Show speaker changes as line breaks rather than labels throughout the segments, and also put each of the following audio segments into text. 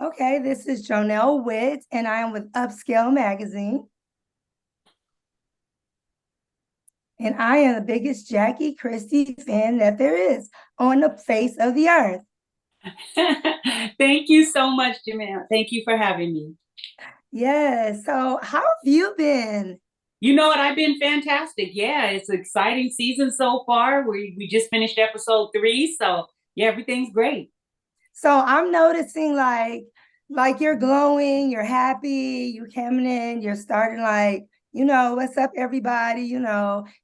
Okay, this is Jonelle Witt, and I am with Upscale Magazine. And I am the biggest Jackie Christie fan that there is on the face of the earth.
Thank you so much, Jamel. Thank you for having me.
Yes. So, how have you been?
You know what? I've been fantastic. Yeah, it's an exciting season so far. We just finished episode 3, so yeah, everything's great.
So, I'm noticing like you're glowing, you're happy, you're coming in, you're starting what's up, everybody? You're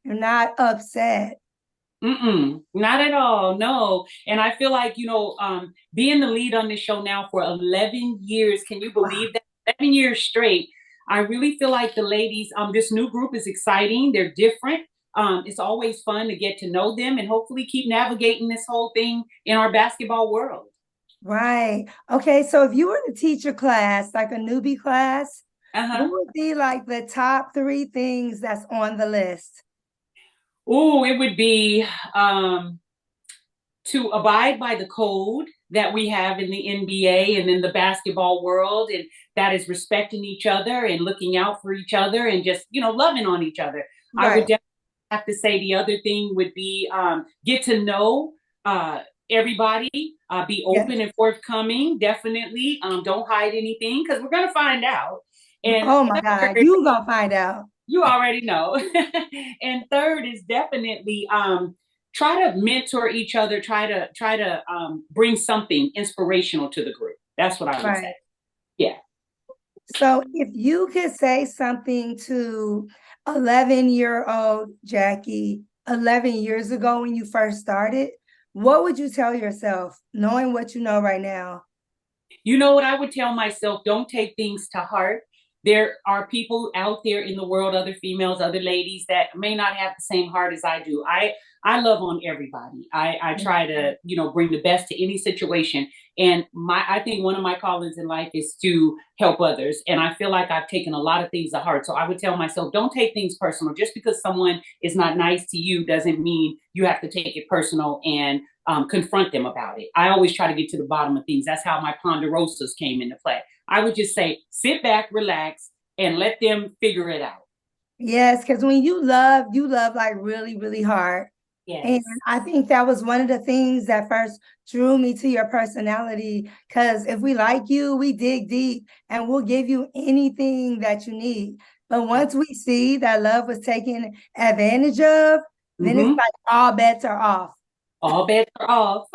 not upset.
Not at all. No. And I feel like, being the lead on this show now for 11 years, can you
Wow.
believe that? 11 years straight. I really feel like the ladies, this new group is exciting. They're different. It's always fun to get to know them and hopefully keep navigating this whole thing in our basketball world.
Right. Okay. So, if you were to teach a class, like a newbie class, what
Uh-huh.
would be like the top three things that's on the list?
Oh, it would be um, to abide by the code that we have in the NBA and in the basketball world, and that is respecting each other and looking out for each other and just loving on each other. I would
Right.
definitely have to say the other thing would be get to know everybody, be
Yes.
open and forthcoming. Definitely, don't hide anything because we're gonna find out. And
Oh my God,
third,
you gonna find out.
you already know. And third is definitely try to mentor each other, try to bring something inspirational to the group. That's what I would say.
Right.
Yeah.
So if you could say something to 11-year-old Jackie 11 years ago when you first started, what would you tell yourself, knowing what you know right now?
You know what I would tell myself? Don't take things to heart. There are people out there in the world, other females, other ladies that may not have the same heart as I do. I love on everybody. I try to, bring the best to any situation. And I think one of my callings in life is to help others. And I feel like I've taken a lot of things to heart. So I would tell myself, don't take things personal. Just because someone is not nice to you doesn't mean you have to take it personal and confront them about it. I always try to get to the bottom of things. That's how my ponderosas came into play. I would just say, sit back, relax, and let them figure it out.
Yes, because when you love like really, really hard. And
Yes.
I think that was one of the things that first drew me to your personality. Because if we like you, we dig deep and we'll give you anything that you need. But once we see that love was taken advantage of, then it's
Mm-hmm.
like all bets are off.
All bets are off.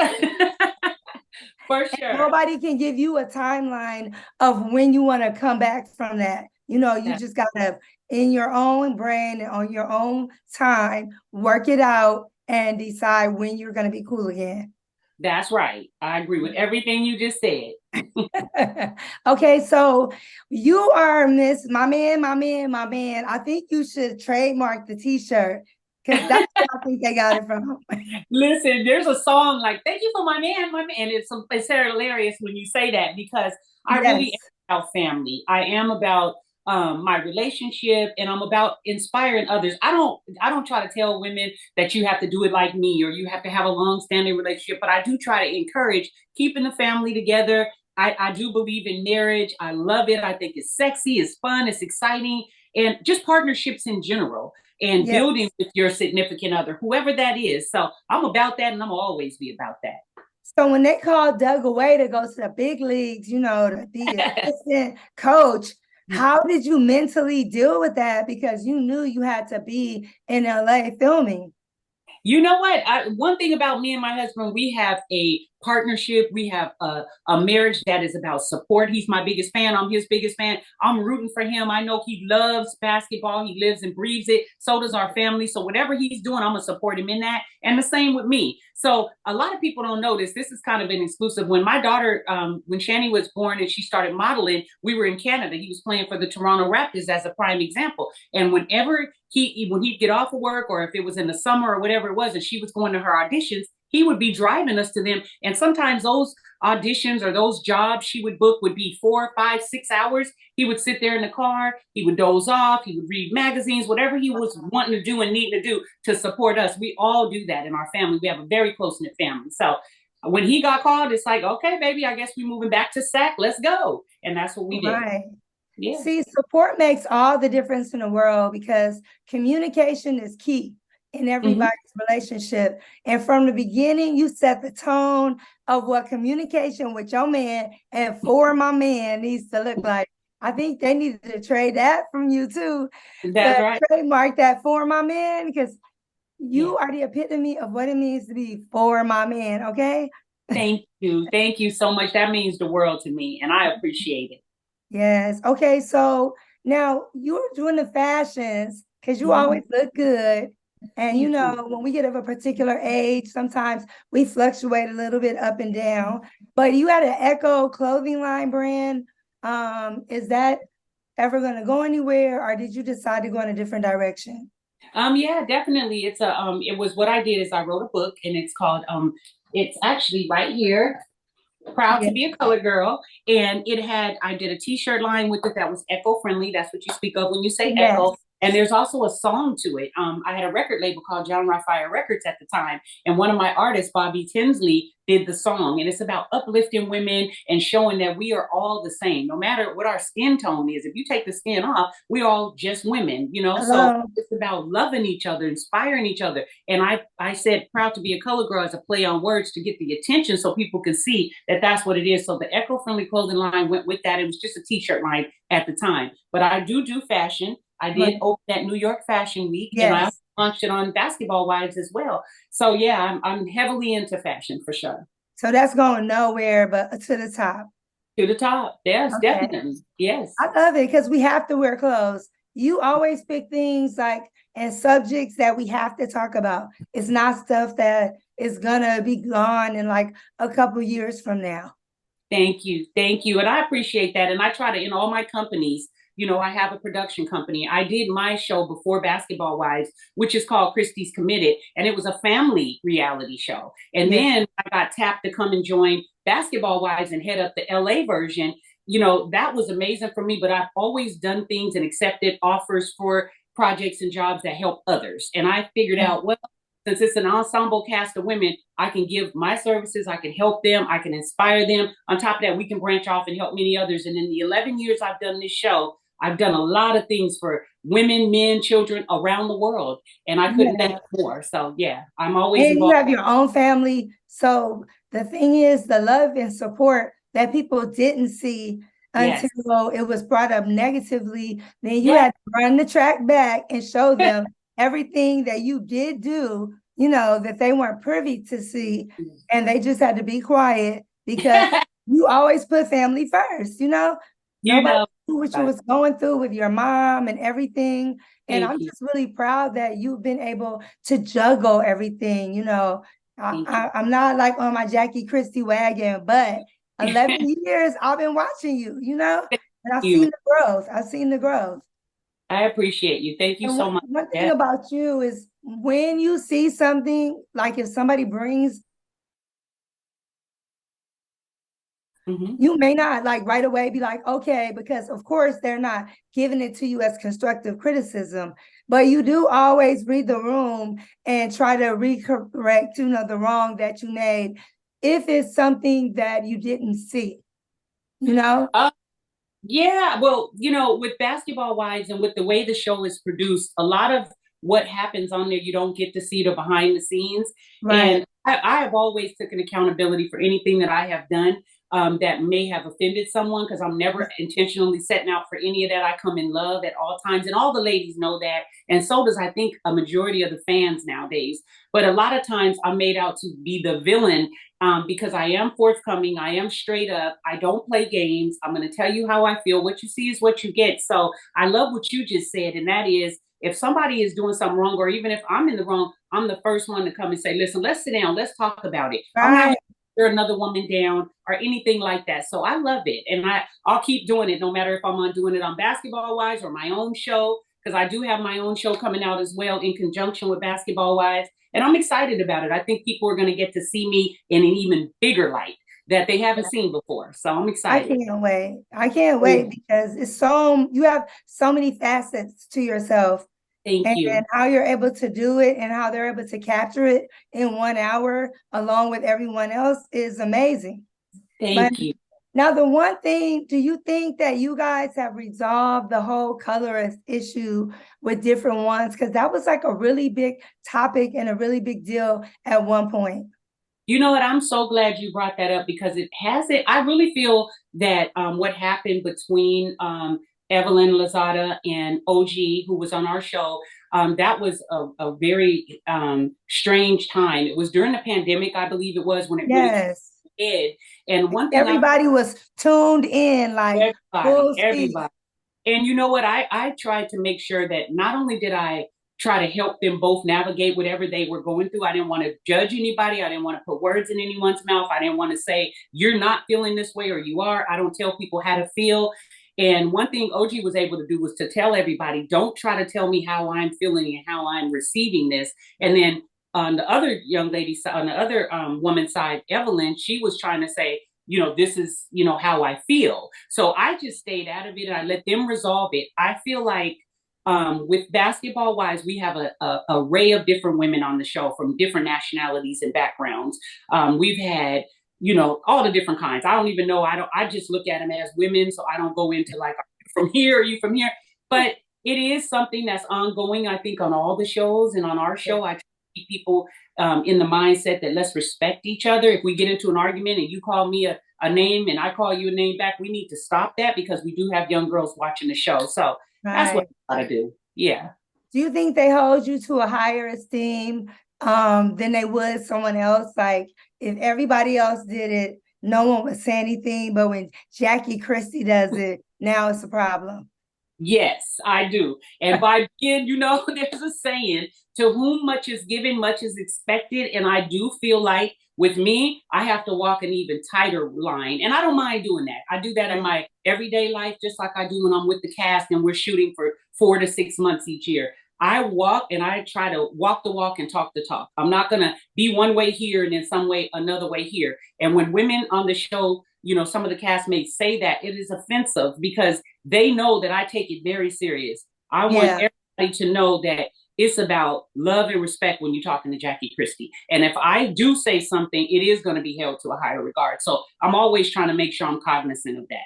For
And
sure.
nobody can give you a timeline of when you want to come back from that. You
That,
just got to, in your own brain and on your own time, work it out and decide when you're going to be cool again.
that's right. I agree with everything you just said.
Okay, so you are Miss My Man, My Man, My Man. I think you should trademark the t-shirt because that's where I think they got it from.
Listen, there's a song like "Thank You for My Man, My Man," and it's hilarious when you say that because I really
Yes.
am about family. I am about my relationship, and I'm about inspiring others. I don't try to tell women that you have to do it like me or you have to have a long standing relationship, but I do try to encourage keeping the family together. I do believe in marriage. I love it. I think it's sexy, it's fun, it's exciting, and just partnerships in general and
Yes.
building with your significant other, whoever that is. So I'm about that and I'm always be about
So when they called Doug away to go to the big leagues, to be
that.
assistant coach, how did you mentally deal with that? Because you knew you had to be in LA filming.
You know what? One thing about me and my husband, we have a partnership. We have a marriage that is about support. He's my biggest fan. I'm his biggest fan. I'm rooting for him. I know he loves basketball. He lives and breathes it. So does our family. So whatever he's doing, I'm going to support him in that. And the same with me. So a lot of people don't know this. This is kind of an exclusive. When my daughter, when Shani was born and she started modeling, we were in Canada. He was playing for the Toronto Raptors as a prime example. And whenever when he'd get off of work or if it was in the summer or whatever it was and she was going to her auditions, he would be driving us to them. And sometimes those auditions or those jobs she would book would be 4, 5, 6 hours. He would sit there in the car, he would doze off, he would read magazines, whatever he was wanting to do and needing to do to support us. We all do that in our family. We have a very close knit family. So when he got called, it's like, okay, baby, I guess we're moving back to SAC. Let's go. And that's what we did.
Right.
Yeah.
See, support makes all the difference in the world because communication is key in
Mhm.
everybody's relationship. And from the beginning, you set the tone of what communication with your man and for my man needs to look like. I think they needed to trade that from you too,
That's
to
right.
trademark that for my man, because
Yeah.
you are the epitome of what it means to be for my man, okay?
Thank you. Thank you so much. That means the world to me, and I appreciate it.
Yes. Okay. So now you're doing the fashions because you
Mhm.
always look good. And you
Thank you.
know, when we get of a particular age, sometimes we fluctuate a little bit up and down. But you had an Echo clothing line brand. Is that ever going to go anywhere, or did you decide to go in a different direction?
Yeah, definitely. It was what I did is I wrote a book, and it's called it's actually right here. Proud
Yeah.
to be a color girl. And I did a t-shirt line with it that was eco friendly. That's what you speak of when you say echo.
Yes.
And there's also a song to it. I had a record label called John Raphael Records at the time. And one of my artists, Bobby Tinsley, did the song. And it's about uplifting women and showing that we are all the same, no matter what our skin tone is. If you take the skin off, we're all just women, you know? So
Hello.
it's about loving each other, inspiring each other. And I said proud to be a color girl as a play on words to get the attention so people can see that that's what it is. So the eco-friendly clothing line went with that. It was just a t-shirt line at the time. But I do fashion. I did
Right.
open at New York Fashion Week, and I
Yes.
launched it on Basketball Wives as well. So yeah, I'm heavily into fashion for sure.
So that's going nowhere but to the top.
To the top. Yes,
Okay.
definitely. Yes.
I love it because we have to wear clothes. You always pick things like and subjects that we have to talk about. It's not stuff that is gonna be gone in like a couple years from now.
Thank you. Thank you. And I appreciate that. And I try to, in all my companies, I have a production company. I did my show before Basketball Wives, which is called Christie's Committed. And it was a family reality show. And
Yeah.
then I got tapped to come and join Basketball Wives and head up the LA version. That was amazing for me, but I've always done things and accepted offers for projects and jobs that help others. And I figured
Yeah.
out, well, since it's an ensemble cast of women, I can give my services, I can help them, I can inspire them. On top of that, we can branch off and help many others. And in the 11 years I've done this show, I've done a lot of things for women, men, children around the world. And I couldn't thank
Yeah.
more. So yeah, I'm always
And you
involved.
have your own family. So the thing is, the love and support that people didn't see
Yes.
until it was brought up negatively, then you
Yeah.
had to run the track back and show them everything that you did do, that they weren't privy to see. And they just had to be quiet because you always put family first.
you
Nobody
know,
knew what you was going through with your mom and everything. And
thank
I'm
you.
just really proud that you've been able to juggle everything.
Thank you.
I'm not like on my Jackie Christie wagon, but 11 years I've been watching you,
Thank
and I've
you.
seen the growth. I've seen the growth.
I appreciate you. Thank you
And
so
one,
much.
one thing
Yeah.
about you is when you see something, like if somebody brings,
Mhm.
you may not like right away be like, okay, because of course they're not giving it to you as constructive criticism, but you do always read the room and try to recorrect, the wrong that you made if it's something that you didn't see, you know?
Uh, Yeah, well, with Basketball Wives and with the way the show is produced, a lot of what happens on there, you don't get to see the behind the scenes.
Right.
And I have always taken accountability for anything that I have done that may have offended someone because I'm never intentionally setting out for any of that. I come in love at all times, and all the ladies know that. And so does, I think, a majority of the fans nowadays. But a lot of times I'm made out to be the villain because I am forthcoming. I am straight up. I don't play games. I'm going to tell you how I feel. What you see is what you get. So I love what you just said. And that is, if somebody is doing something wrong, or even if I'm in the wrong, I'm the first one to come and say, listen, let's sit down. Let's talk about it. I'm not going
Right.
to tear another woman down or anything like that. So I love it. And I'll keep doing it no matter if I'm on doing it on Basketball Wives or my own show, because I do have my own show coming out as well in conjunction with Basketball Wives. And I'm excited about it. I think people are going to get to see me in an even bigger light that they haven't seen before. So I'm
I
excited.
can't wait. I can't wait because you have so many facets to yourself.
Thank you.
And how you're able to do it and how they're able to capture it in 1 hour along with everyone else is amazing. But
Thank you.
now, the one thing, do you think that you guys have resolved the whole colorist issue with different ones? Because that was like a really big topic and a really big deal at one point.
You know what? I'm so glad you brought that up because it hasn't. I really feel that what happened between Evelyn Lozada and OG, who was on our show, that was a very strange time. It was during the pandemic, I believe it was, when it really
Yes.
did. And one thing
Everybody was tuned in, like full speed.
everybody. And you know what? I tried to make sure that not only did I try to help them both navigate whatever they were going through, I didn't want to judge anybody. I didn't want to put words in anyone's mouth. I didn't want to say, you're not feeling this way or you are. I don't tell people how to feel. And one thing OG was able to do was to tell everybody, don't try to tell me how I'm feeling and how I'm receiving this. And then on the other young lady side, on the other woman's side, Evelyn, she was trying to say, this is, how I feel. So I just stayed out of it and I let them resolve it. I feel like with basketball wise, we have a array of different women on the show from different nationalities and backgrounds. We've had, all the different kinds. I don't even know. I just look at them as women. So I don't go into like, from here, are you from here? But it is something that's ongoing, I think, on all the shows. And on our show, I try to keep people in the mindset that let's respect each other. If we get into an argument and you call me a name and I call you a name back, we need to stop that because we do have young girls watching the show. So that's what I gotta do. Yeah.
Do you think they hold you to a higher esteem than they would someone else? Like if everybody else did it, no one would say anything, but when Jackie Christie does it, now it's a problem.
Yes, I do. And by being, there's a saying, to whom much is given, much is expected. And I do feel like with me, I have to walk an even tighter line. And I don't mind doing that. I do that in my everyday life, just like I do when I'm with the cast and we're shooting for 4 to 6 months each year. I walk and I try to walk the walk and talk the talk. I'm not going to be one way here and then some way, another way here. And when women on the show, some of the castmates say that, it is offensive because they know that I take it very serious. I want everybody to know that it's about love and respect when you're talking to Jackie Christie. And if I do say something, it is going to be held to a higher regard. So I'm always trying to make sure I'm cognizant of that.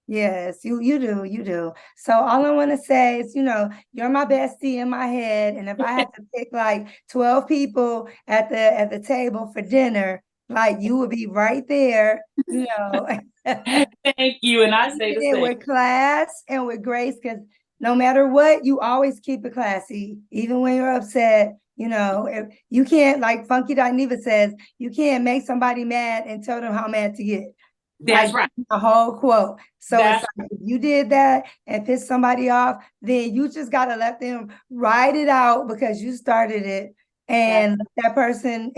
Yes, you do. So all I want to say is, you're my bestie in my head. And if I had to pick like 12 people at the table for dinner, like you would be right there,
Thank you. And I say the same.
With class and with grace, because no matter what, you always keep it classy, even when you're upset. If you can't, like Funky Dineva says, you can't make somebody mad and tell them how mad to get.
That's right.
A whole quote. So it's like, if you did that and pissed somebody off, then you just got to let them ride it out because you started it and let that person,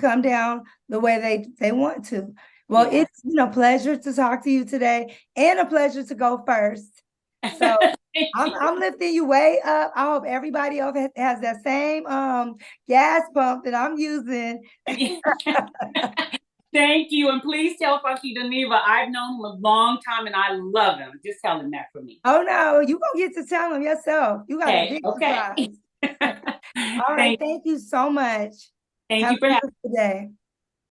come down the way they want to. Well, it's pleasure to talk to you today and a pleasure to go first. So I'm lifting you way up. I hope everybody else has that same gas pump that I'm using.
Thank you. And please tell Funky Dineva I've known him a long time and I love him. Just tell him that for me.
Oh, no. You going to get to tell him yourself. You got a big surprise. All right. Thank you so much.
Thank you for having me
today.